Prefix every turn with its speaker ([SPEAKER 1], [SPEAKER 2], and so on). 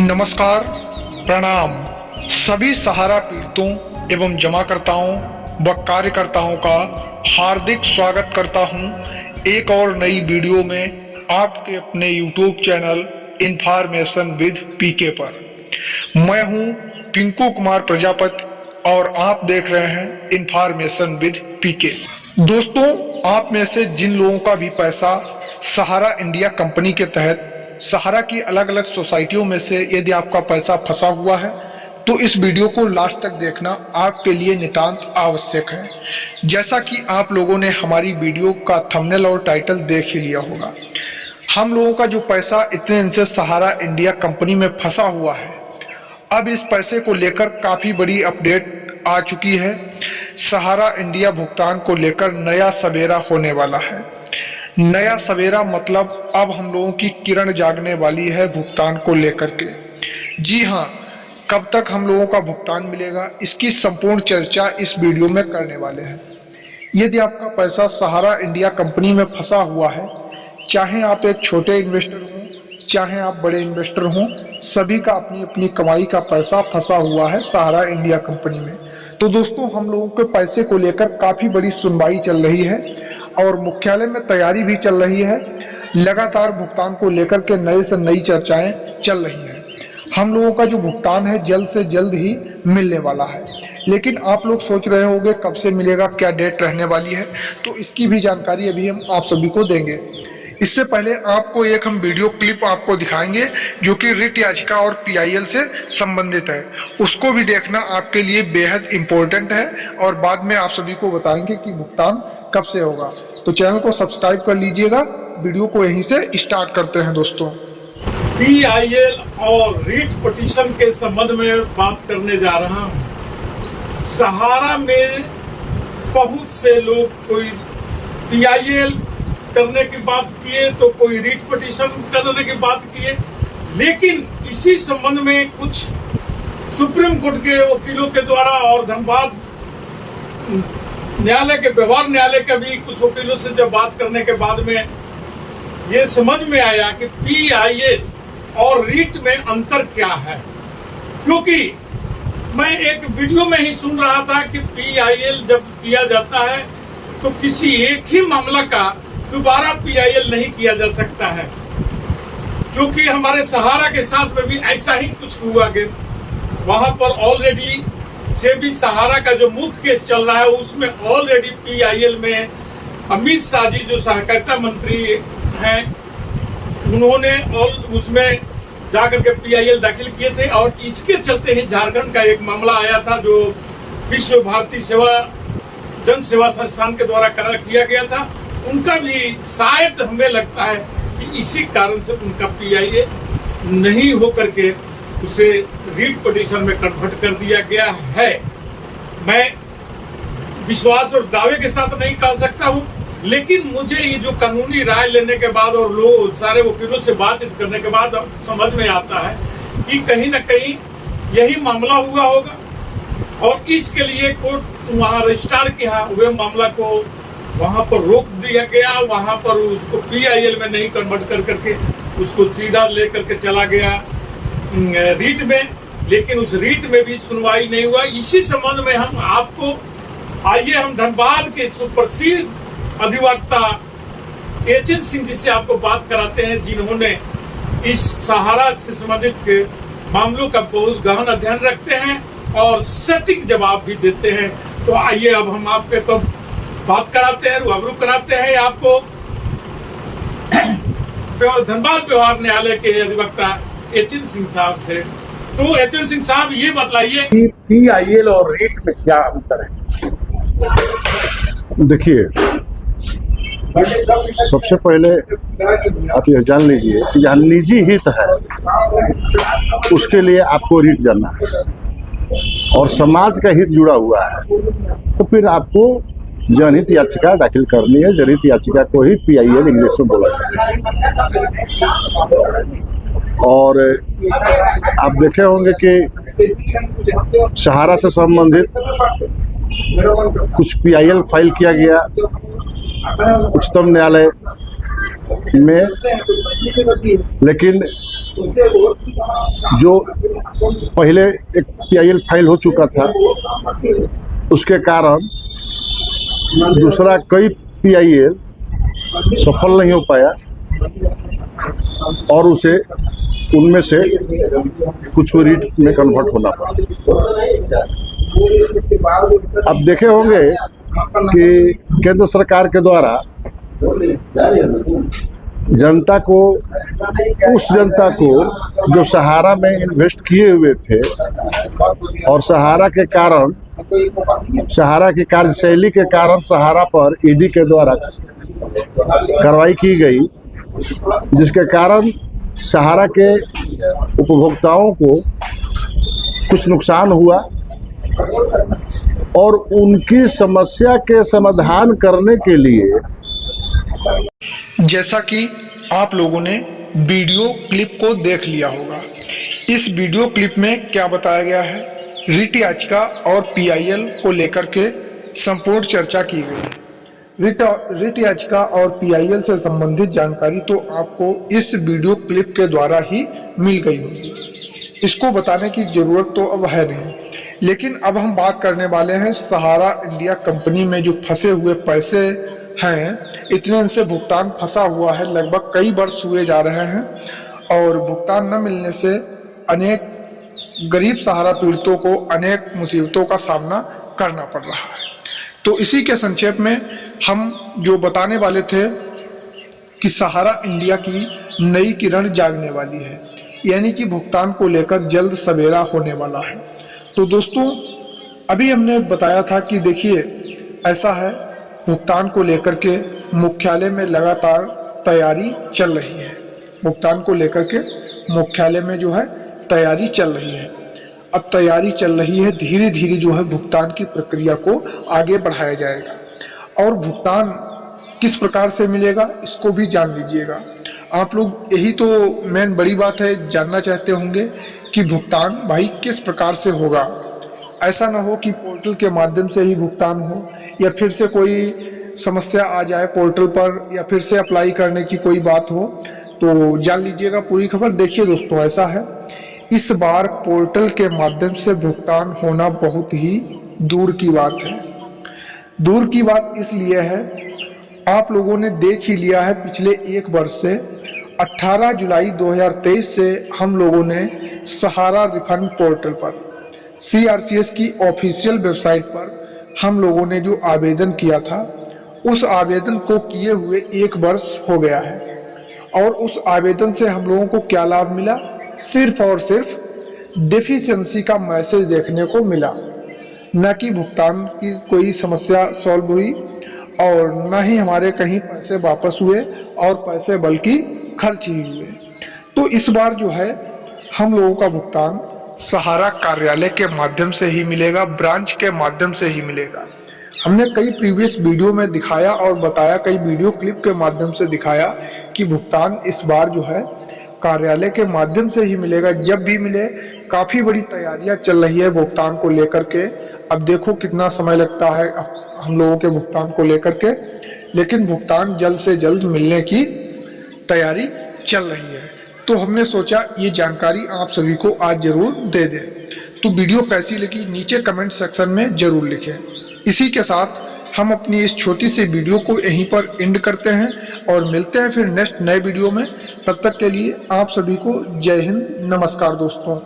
[SPEAKER 1] नमस्कार, प्रणाम। सभी सहारा पीड़ितों एवं जमाकर्ताओं व कार्यकर्ताओं का हार्दिक स्वागत करता हूं एक और नई वीडियो में आपके अपने YouTube चैनल इन्फॉर्मेशन विद पीके पर। मैं हूं पिंकू कुमार प्रजापति और आप देख रहे हैं इन्फॉर्मेशन विद पीके। दोस्तों, आप में से जिन लोगों का भी पैसा सहारा इंडिया कंपनी के तहत सहारा की अलग अलग सोसाइटियों में से यदि आपका पैसा फंसा हुआ है तो इस वीडियो को लास्ट तक देखना आपके लिए नितांत आवश्यक है। जैसा कि आप लोगों ने हमारी वीडियो का थंबनेल और टाइटल देख ही लिया होगा, हम लोगों का जो पैसा इतने दिन से सहारा इंडिया कंपनी में फंसा हुआ है, अब इस पैसे को लेकर काफी बड़ी अपडेट आ चुकी है। सहारा इंडिया भुगतान को लेकर नया सवेरा होने वाला है। नया सवेरा मतलब अब हम लोगों की किरण जागने वाली है भुगतान को लेकर के। जी हाँ, कब तक हम लोगों का भुगतान मिलेगा, इसकी संपूर्ण चर्चा इस वीडियो में करने वाले हैं। यदि आपका पैसा सहारा इंडिया कंपनी में फंसा हुआ है, चाहे आप एक छोटे इन्वेस्टर हों चाहे आप बड़े इन्वेस्टर हों, सभी का अपनी अपनी कमाई का पैसा फंसा हुआ है सहारा इंडिया कंपनी में। तो दोस्तों, हम लोगों के पैसे को लेकर काफी बड़ी सुनवाई चल रही है और मुख्यालय में तैयारी भी चल रही है। लगातार भुगतान को लेकर के नए से नई चर्चाएं चल रही हैं। हम लोगों का जो भुगतान है जल्द से जल्द ही मिलने वाला है, लेकिन आप लोग सोच रहे होंगे कब से मिलेगा, क्या डेट रहने वाली है, तो इसकी भी जानकारी अभी हम आप सभी को देंगे। इससे पहले आपको एक हम वीडियो क्लिप आपको दिखाएंगे जो कि रिट याचिका और पीआईएल से संबंधित है। उसको भी देखना आपके लिए बेहद इम्पोर्टेंट है और बाद में आप सभी को बताएंगे कि भुगतान कब से होगा। तो चैनल को सब्सक्राइब कर लीजिएगा। वीडियो को यहीं से स्टार्ट करते हैं। दोस्तों,
[SPEAKER 2] पीआईएल और रीट पिटीशन के संबंध में बात करने जा रहा हूं। सहारा में बहुत से लोग कोई पीआईएल करने की बात किए तो कोई रीट पिटीशन करने की बात किए, लेकिन इसी संबंध में कुछ सुप्रीम कोर्ट के वकीलों के द्वारा और धनबाद न्यायालय के व्यवहार न्यायालय के भी कुछ वकीलों से जब बात करने के बाद में ये समझ में आया कि पीआईएल और रीट में अंतर क्या है। क्योंकि मैं एक वीडियो में ही सुन रहा था कि पीआईएल जब किया जाता है तो किसी एक ही मामला का दोबारा पीआईएल नहीं किया जा सकता है, जो कि हमारे सहारा के साथ में भी ऐसा ही कुछ हुआ कि वहां पर ऑलरेडी से भी सहारा का जो मुख्य केस चल रहा है उसमें ऑलरेडी पीआईएल में अमित शाह जी जो सहकारिता मंत्री हैं उन्होंने और उसमें जाकर के पीआईएल दाखिल किए थे। और इसके चलते ही झारखंड का एक मामला आया था जो विश्व भारती जन सेवा संस्थान के द्वारा करार किया गया था। उनका भी शायद हमें लगता है कि इसी कारण से उनका पीआईएल नहीं हो करके उसे रीट पिटीशन में कन्वर्ट कर दिया गया है। मैं विश्वास और दावे के साथ नहीं कह सकता हूं, लेकिन मुझे ये जो कानूनी राय लेने के बाद और लोग सारे वकीलों से बातचीत करने के बाद समझ में आता है कि कहीं न कहीं यही मामला हुआ होगा और इसके लिए कोर्ट वहां रजिस्ट्रार के यहाँ हुए मामला को वहां पर रोक दिया गया। वहां पर उसको पीआईएल में नहीं कन्वर्ट कर करके उसको सीधा लेकर के चला गया रीट में, लेकिन उस रीट में भी सुनवाई नहीं हुआ। इसी संबंध में हम आपको आइए हम धनबाद के सुप्रसिद्ध अधिवक्ता एचएन सिंह जी से आपको बात कराते हैं, जिन्होंने इस सहारा से संबंधित के मामलों का बहुत गहन अध्ययन रखते हैं और सटीक जवाब भी देते हैं। तो आइए अब हम आपके तो बात कराते हैं, रूबरू कराते हैं आपको धनबाद व्यवहार न्यायालय के अधिवक्ता एचएन सिंह साहब से। तो एचएन सिंह साहब, ये बताइए कि पीआईएल और रीट में क्या अंतर है।
[SPEAKER 3] देखिए, सबसे पहले आप यह जान लीजिए कि जहाँ निजी हित है उसके लिए आपको रीट जाना है और समाज का हित जुड़ा हुआ है तो फिर आपको जनहित याचिका दाखिल करनी है। जनहित याचिका को ही पीआईएल इंग्लिश में बोला जाता है। और आप देखे होंगे कि सहारा से संबंधित कुछ पीआईएल फाइल किया गया उच्चतम न्यायालय में, लेकिन जो पहले एक PIL फाइल हो चुका था, उसके कारण दूसरा कई PIL सफल नहीं हो पाया और उसे उनमें से कुछ को रीट में कन्वर्ट होना पड़ा। अब देखे होंगे कि केंद्र सरकार के द्वारा जनता को, उस जनता को जो सहारा में इन्वेस्ट किए हुए थे और सहारा के कारण, सहारा की कार्यशैली के कारण सहारा पर ED के द्वारा कार्रवाई की गई, जिसके कारण सहारा के उपभोक्ताओं को कुछ नुकसान हुआ और उनकी समस्या के समाधान करने के लिए,
[SPEAKER 1] जैसा कि आप लोगों ने वीडियो क्लिप को देख लिया होगा, इस वीडियो क्लिप में क्या बताया गया है, रिट याचिका और PIL को लेकर के संपूर्ण चर्चा की गई। रिट याचिका और PIL से संबंधित जानकारी तो आपको इस वीडियो क्लिप के द्वारा ही मिल गई होगी, इसको बताने की जरूरत तो अब है नहीं। लेकिन अब हम बात करने वाले हैं सहारा इंडिया कंपनी में जो फंसे हुए पैसे हैं, इतने इनसे भुगतान फंसा हुआ है, लगभग कई वर्ष हुए जा रहे हैं और भुगतान न मिलने से अनेक गरीब सहारा पीड़ितों को अनेक मुसीबतों का सामना करना पड़ रहा है। तो इसी के संक्षेप में हम जो बताने वाले थे कि सहारा इंडिया की नई किरण जागने वाली है, यानी कि भुगतान को लेकर जल्द सवेरा होने वाला है। तो दोस्तों, अभी हमने बताया था कि देखिए ऐसा है, भुगतान को लेकर के मुख्यालय में लगातार तैयारी चल रही है, भुगतान को लेकर के मुख्यालय में जो है तैयारी चल रही है। अब तैयारी चल रही है, धीरे धीरे जो है भुगतान की प्रक्रिया को आगे बढ़ाया जाएगा और भुगतान किस प्रकार से मिलेगा इसको भी जान लीजिएगा। आप लोग यही तो मेन बड़ी बात है, जानना चाहते होंगे कि भुगतान भाई किस प्रकार से होगा। ऐसा ना हो कि पोर्टल के माध्यम से ही भुगतान हो या फिर से कोई समस्या आ जाए पोर्टल पर या फिर से अप्लाई करने की कोई बात हो, तो जान लीजिएगा पूरी खबर। देखिए दोस्तों, ऐसा है, इस बार पोर्टल के माध्यम से भुगतान होना बहुत ही दूर की बात है। दूर की बात इसलिए है, आप लोगों ने देख ही लिया है पिछले एक वर्ष से 18 जुलाई 2023 से हम लोगों ने सहारा रिफंड पोर्टल पर CRCS की ऑफिशियल वेबसाइट पर हम लोगों ने जो आवेदन किया था, उस आवेदन को किए हुए एक वर्ष हो गया है और उस आवेदन से हम लोगों को क्या लाभ मिला, सिर्फ और सिर्फ डेफिशिएंसी का मैसेज देखने को मिला, न कि भुगतान की कोई समस्या सॉल्व हुई और न ही हमारे कहीं पैसे वापस हुए और पैसे बल्कि खर्च ही हुए। तो इस बार जो है हम लोगों का भुगतान सहारा कार्यालय के माध्यम से ही मिलेगा, ब्रांच के माध्यम से ही मिलेगा। हमने कई प्रीवियस वीडियो में दिखाया और बताया, कई वीडियो क्लिप के माध्यम से दिखाया कि भुगतान इस बार जो है कार्यालय के माध्यम से ही मिलेगा। जब भी मिले, काफी बड़ी तैयारियां चल रही है भुगतान को लेकर के। अब देखो कितना समय लगता है हम लोगों के भुगतान को लेकर के, लेकिन भुगतान जल्द से जल्द मिलने की तैयारी चल रही है। तो हमने सोचा ये जानकारी आप सभी को आज जरूर दे दें। तो वीडियो कैसी लगी नीचे कमेंट सेक्शन में जरूर लिखें। इसी के साथ हम अपनी इस छोटी सी वीडियो को यहीं पर एंड करते हैं और मिलते हैं फिर नेक्स्ट नए वीडियो में। तब तक के लिए आप सभी को जय हिंद, नमस्कार दोस्तों।